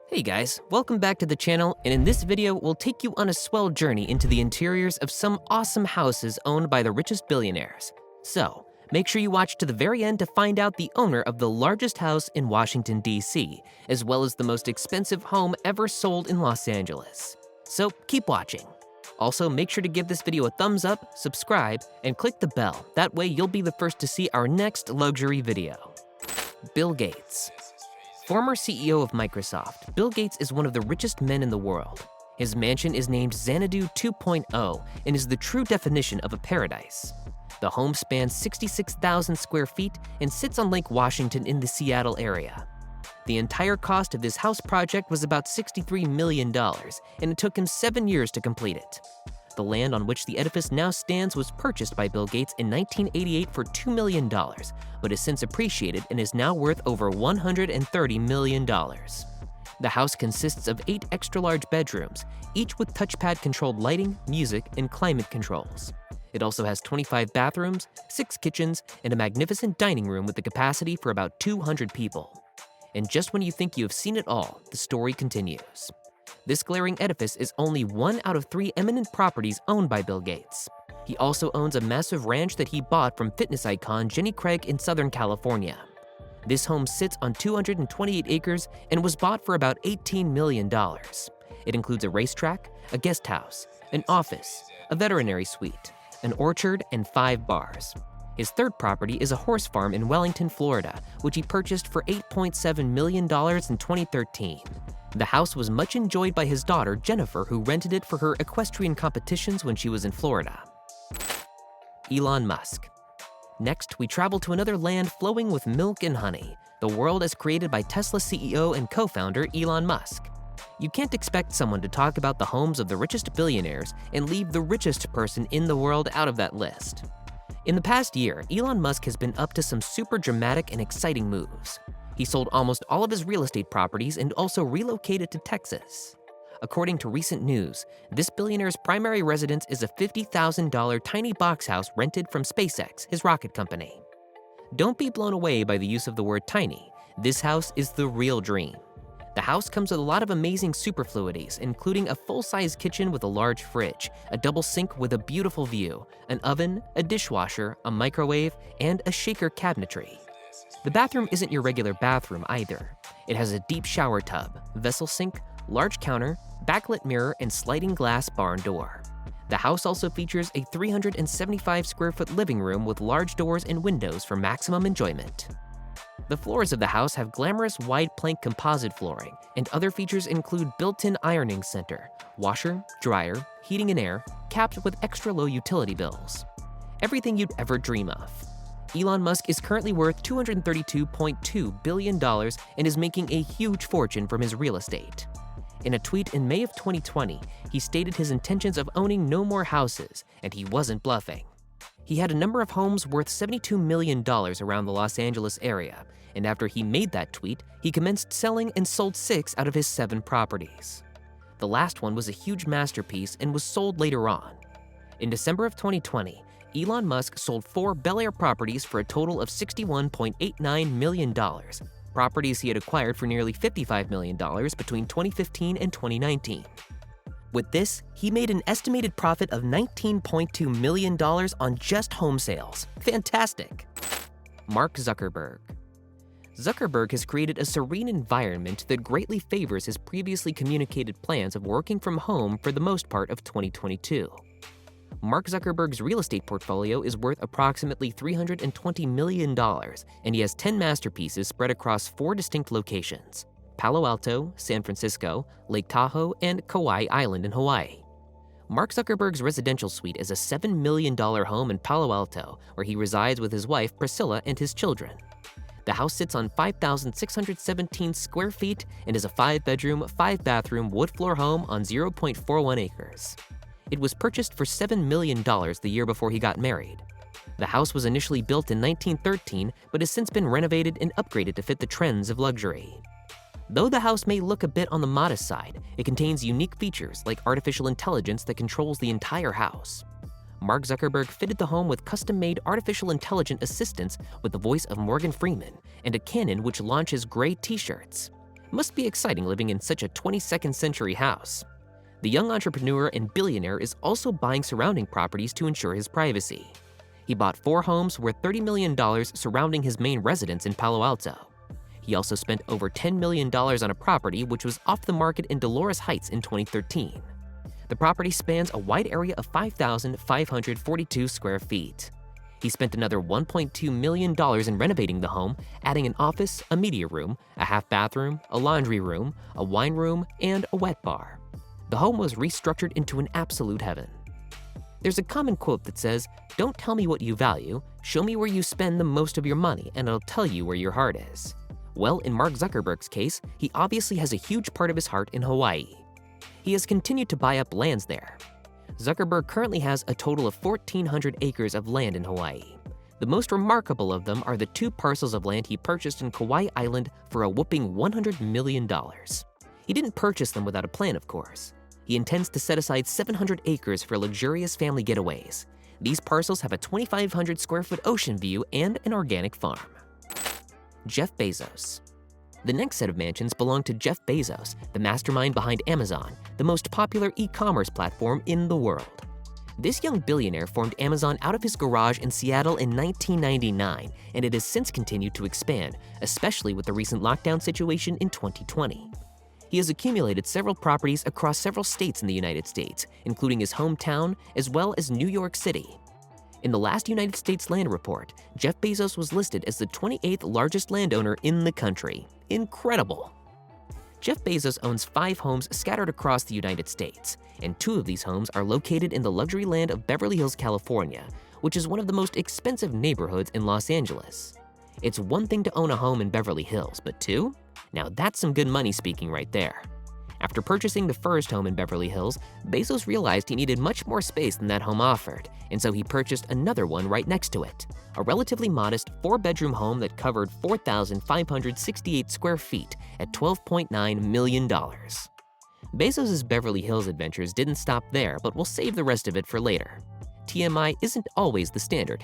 Hey guys, welcome back to the channel, and in this video, we'll take you on a swell journey into the interiors of some awesome houses owned by the richest billionaires. So, make sure you watch to the very end to find out the owner of the largest house in Washington, D.C., as well as the most expensive home ever sold in Los Angeles. So, keep watching. Also, make sure to give this video a thumbs up, subscribe, and click the bell. That way, you'll be the first to see our next luxury video. Bill Gates. Former CEO of Microsoft, Bill Gates is one of the richest men in the world. His mansion is named Xanadu 2.0 and is the true definition of a paradise. The home spans 66,000 square feet and sits on Lake Washington in the Seattle area. The entire cost of this house project was about $63 million, and it took him 7 years to complete it. The land on which the edifice now stands was purchased by Bill Gates in 1988 for $2 million, but has since appreciated and is now worth over $130 million. The house consists of 8 extra-large bedrooms, each with touchpad-controlled lighting, music, and climate controls. It also has 25 bathrooms, 6 kitchens, and a magnificent dining room with the capacity for about 200 people. And just when you think you have seen it all, the story continues. This glaring edifice is only 1 out of 3 eminent properties owned by Bill Gates. He also owns a massive ranch that he bought from fitness icon Jenny Craig in Southern California. This home sits on 228 acres and was bought for about $18 million. It includes a racetrack, a guest house, an office, a veterinary suite, an orchard, and 5 bars. His third property is a horse farm in Wellington, Florida, which he purchased for $8.7 million in 2013. The house was much enjoyed by his daughter, Jennifer, who rented it for her equestrian competitions when she was in Florida. Elon Musk. Next, we travel to another land flowing with milk and honey, the world as created by Tesla CEO and co-founder Elon Musk. You can't expect someone to talk about the homes of the richest billionaires and leave the richest person in the world out of that list. In the past year, Elon Musk has been up to some super dramatic and exciting moves. He sold almost all of his real estate properties and also relocated to Texas. According to recent news, this billionaire's primary residence is a $50,000 tiny box house rented from SpaceX, his rocket company. Don't be blown away by the use of the word tiny. This house is the real dream. The house comes with a lot of amazing superfluities, including a full-size kitchen with a large fridge, a double sink with a beautiful view, an oven, a dishwasher, a microwave, and a shaker cabinetry. The bathroom isn't your regular bathroom either. It has a deep shower tub, vessel sink, large counter, backlit mirror, and sliding glass barn door. The house also features a 375 square foot living room with large doors and windows for maximum enjoyment. The floors of the house have glamorous wide plank composite flooring, and other features include built-in ironing center, washer, dryer, heating and air, capped with extra low utility bills. Everything you'd ever dream of. Elon Musk is currently worth $232.2 billion and is making a huge fortune from his real estate. In a tweet in May of 2020, he stated his intentions of owning no more houses, and he wasn't bluffing. He had a number of homes worth $72 million around the Los Angeles area, and after he made that tweet, he commenced selling and sold 6 out of his 7 properties. The last one was a huge masterpiece and was sold later on. In December of 2020, Elon Musk sold 4 Bel Air properties for a total of $61.89 million, properties he had acquired for nearly $55 million between 2015 and 2019. With this, he made an estimated profit of $19.2 million on just home sales. Fantastic! Mark Zuckerberg. Zuckerberg has created a serene environment that greatly favors his previously communicated plans of working from home for the most part of 2022. Mark Zuckerberg's real estate portfolio is worth approximately $320 million, and he has 10 masterpieces spread across 4 distinct locations: Palo Alto, San Francisco, Lake Tahoe, and Kauai Island in Hawaii. Mark Zuckerberg's residential suite is a $7 million home in Palo Alto, where he resides with his wife, Priscilla, and his children. The house sits on 5,617 square feet and is a 5-bedroom, 5-bathroom wood floor home on 0.41 acres. It was purchased for $7 million the year before he got married. The house was initially built in 1913, but has since been renovated and upgraded to fit the trends of luxury. Though the house may look a bit on the modest side, it contains unique features like artificial intelligence that controls the entire house. Mark Zuckerberg fitted the home with custom-made artificial intelligent assistants with the voice of Morgan Freeman and a cannon which launches gray t-shirts. Must be exciting living in such a 22nd century house. The young entrepreneur and billionaire is also buying surrounding properties to ensure his privacy. He bought 4 homes worth $30 million surrounding his main residence in Palo Alto. He also spent over $10 million on a property which was off the market in Dolores Heights in 2013. The property spans a wide area of 5,542 square feet. He spent another $1.2 million in renovating the home, adding an office, a media room, a half bathroom, a laundry room, a wine room, and a wet bar. The home was restructured into an absolute heaven. There's a common quote that says, "Don't tell me what you value, show me where you spend the most of your money and I'll tell you where your heart is." Well, in Mark Zuckerberg's case, he obviously has a huge part of his heart in Hawaii. He has continued to buy up lands there. Zuckerberg currently has a total of 1,400 acres of land in Hawaii. The most remarkable of them are the 2 parcels of land he purchased in Kauai Island for a whopping $100 million. He didn't purchase them without a plan, of course. He intends to set aside 700 acres for luxurious family getaways. These parcels have a 2,500 square foot ocean view and an organic farm. Jeff Bezos. The next set of mansions belong to Jeff Bezos, the mastermind behind Amazon, the most popular e-commerce platform in the world. This young billionaire formed Amazon out of his garage in Seattle in 1999, and it has since continued to expand, especially with the recent lockdown situation in 2020. He has accumulated several properties across several states in the United States, including his hometown, as well as New York City. In the last United States Land Report, Jeff Bezos was listed as the 28th largest landowner in the country. Incredible! Jeff Bezos owns 5 homes scattered across the United States, and 2 of these homes are located in the luxury land of Beverly Hills, California, which is one of the most expensive neighborhoods in Los Angeles. It's one thing to own a home in Beverly Hills, but 2? Now that's some good money speaking right there. After purchasing the first home in Beverly Hills, Bezos realized he needed much more space than that home offered, and so he purchased another one right next to it, a relatively modest 4-bedroom home that covered 4,568 square feet at $12.9 million. Bezos' Beverly Hills adventures didn't stop there, but we'll save the rest of it for later. TMI isn't always the standard.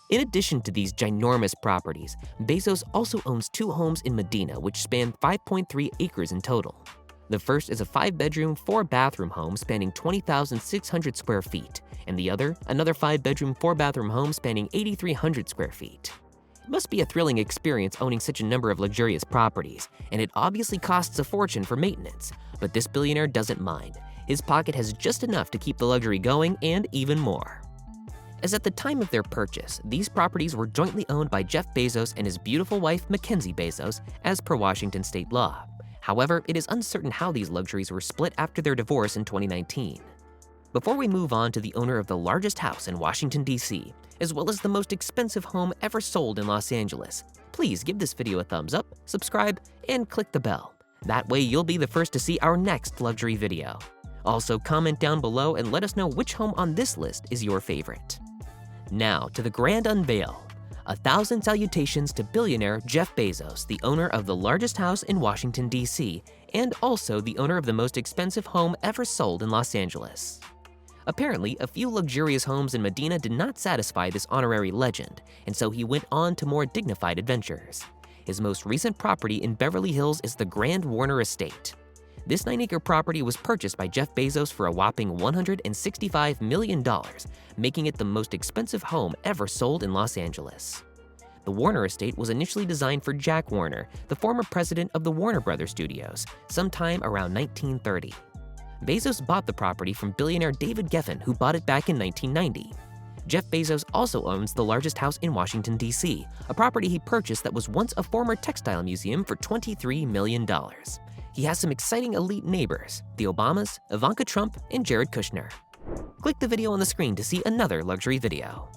In addition to these ginormous properties, Bezos also owns 2 homes in Medina which span 5.3 acres in total. The first is a 5-bedroom, 4-bathroom home spanning 20,600 square feet, and the other, another 5-bedroom, 4-bathroom home spanning 8,300 square feet. It must be a thrilling experience owning such a number of luxurious properties, and it obviously costs a fortune for maintenance, but this billionaire doesn't mind. His pocket has just enough to keep the luxury going and even more. As at the time of their purchase, these properties were jointly owned by Jeff Bezos and his beautiful wife, Mackenzie Bezos, as per Washington state law. However, it is uncertain how these luxuries were split after their divorce in 2019. Before we move on to the owner of the largest house in Washington, D.C., as well as the most expensive home ever sold in Los Angeles, please give this video a thumbs up, subscribe, and click the bell. That way you'll be the first to see our next luxury video. Also, comment down below and let us know which home on this list is your favorite. Now to the grand unveil. 1,000 salutations to billionaire Jeff Bezos, the owner of the largest house in Washington, D.C., and also the owner of the most expensive home ever sold in Los Angeles. Apparently, a few luxurious homes in Medina did not satisfy this honorary legend, and so he went on to more dignified adventures. His most recent property in Beverly Hills is the Grand Warner Estate. This 9-acre property was purchased by Jeff Bezos for a whopping $165 million, making it the most expensive home ever sold in Los Angeles. The Warner Estate was initially designed for Jack Warner, the former president of the Warner Brothers Studios, sometime around 1930. Bezos bought the property from billionaire David Geffen, who bought it back in 1990. Jeff Bezos also owns the largest house in Washington, D.C., a property he purchased that was once a former textile museum for $23 million. He has some exciting elite neighbors, the Obamas, Ivanka Trump, and Jared Kushner. Click the video on the screen to see another luxury video.